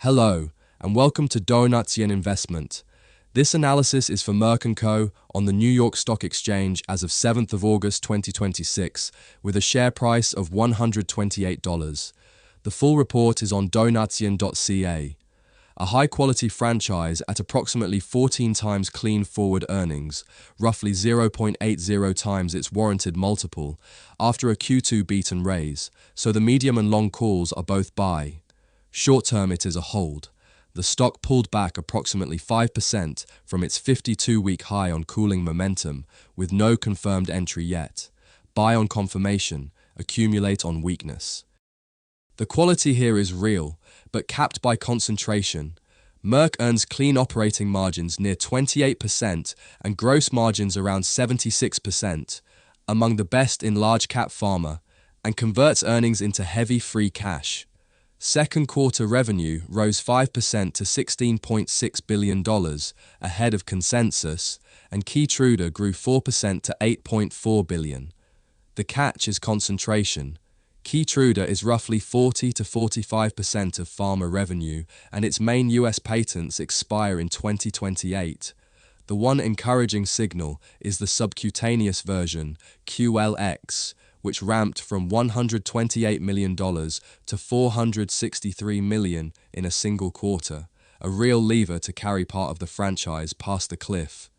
Hello, and welcome to Donutien Investment. This analysis is for Merck Co. on the New York Stock Exchange as of 7th of August 2026, with a share price of $128. The full report is on donutien.ca. A high-quality franchise at approximately 14 times clean forward earnings, roughly 0.80 times its warranted multiple, after a Q2 beat and raise, so the medium and long calls are both buy. Short-term it is a hold. The stock pulled back approximately 5% from its 52-week high on cooling momentum, with no confirmed entry yet. Buy on confirmation, accumulate on weakness. The quality here is real, but capped by concentration. Merck earns clean operating margins near 28% and gross margins around 76%, among the best in large-cap pharma, and converts earnings into heavy free cash. Second quarter revenue rose 5% to $16.6 billion, ahead of consensus, and Keytruda grew 4% to $8.4 billion. The catch is concentration. Keytruda is roughly 40 to 45% of pharma revenue, and its main US patents expire in 2028. The one encouraging signal is the subcutaneous version, QLX, which ramped from $128 million to $463 million in a single quarter, a real lever to carry part of the franchise past the cliff.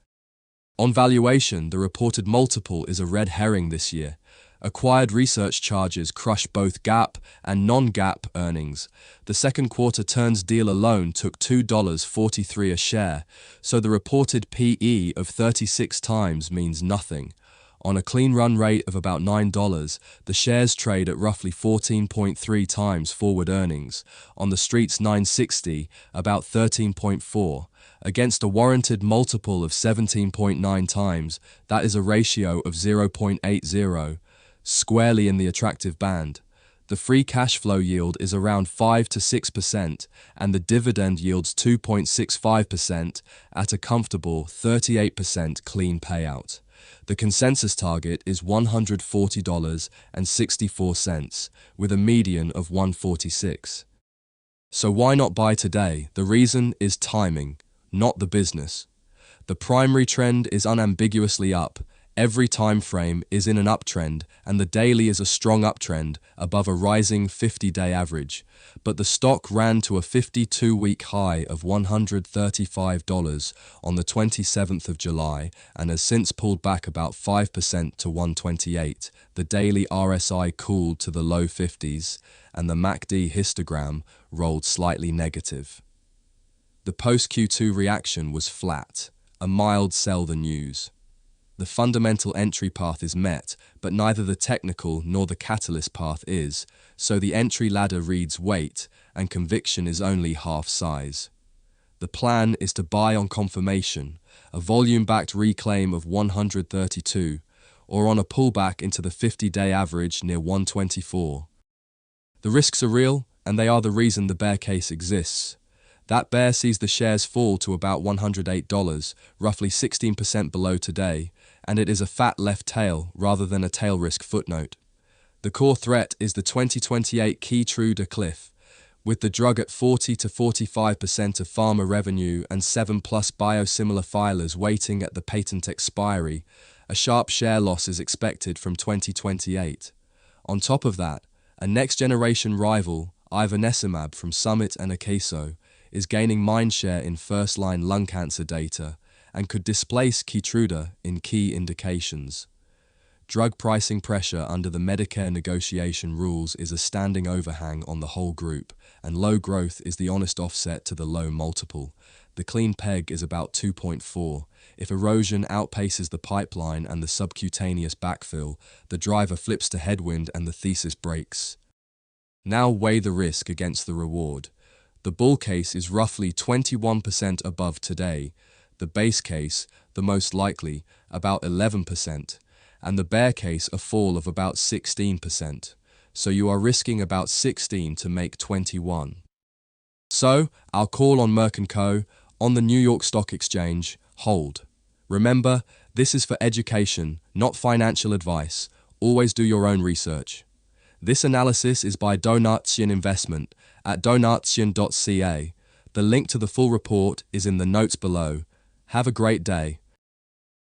On valuation, the reported multiple is a red herring this year. Acquired research charges crush both GAAP and non-GAAP earnings. The second quarter turns deal alone took $2.43 a share, so the reported PE of 36 times means nothing. On a clean run rate of about $9, the shares trade at roughly 14.3 times forward earnings, on the street's 960, about 13.4. Against a warranted multiple of 17.9 times, that is a ratio of 0.80, squarely in the attractive band. The free cash flow yield is around 5 to 6%, and the dividend yields 2.65% at a comfortable 38% clean payout. The consensus target is $140.64, with a median of $146. So why not buy today? The reason is timing, not the business. The primary trend is unambiguously up. Every time frame is in an uptrend, and the daily is a strong uptrend above a rising 50-day average. But the stock ran to a 52-week high of $135 on the 27th of July and has since pulled back about 5% to $128. The daily RSI cooled to the low 50s, and the MACD histogram rolled slightly negative. The post-Q2 reaction was flat, a mild sell the news. The fundamental entry path is met, but neither the technical nor the catalyst path is, so the entry ladder reads wait, and conviction is only half size. The plan is to buy on confirmation, a volume-backed reclaim of 132, or on a pullback into the 50-day average near 124. The risks are real, and they are the reason the bear case exists. That bear sees the shares fall to about $108, roughly 16% below today, and it is a fat left tail rather than a tail risk footnote. The core threat is the 2028 Keytruda cliff, with the drug at 40 to 45% of pharma revenue and 7+ biosimilar filers waiting at the patent expiry. A sharp share loss is expected from 2028. On top of that, a next-generation rival, ivonescimab from Summit and Akeso, is gaining mindshare in first-line lung cancer data and could displace Keytruda in key indications. Drug pricing pressure under the Medicare negotiation rules is a standing overhang on the whole group, and low growth is the honest offset to the low multiple. The clean peg is about 2.4. If erosion outpaces the pipeline and the subcutaneous backfill, the driver flips to headwind and the thesis breaks. Now weigh the risk against the reward. The bull case is roughly 21% above today, the base case, the most likely, about 11%, and the bear case a fall of about 16%, so you are risking about 16 to make 21. So, our call on Merck Co. on the New York Stock Exchange, hold. Remember, this is for education, not financial advice. Always do your own research. This analysis is by Donutien Investment, at donation.ca. The link to the full report is in the notes below. Have a great day.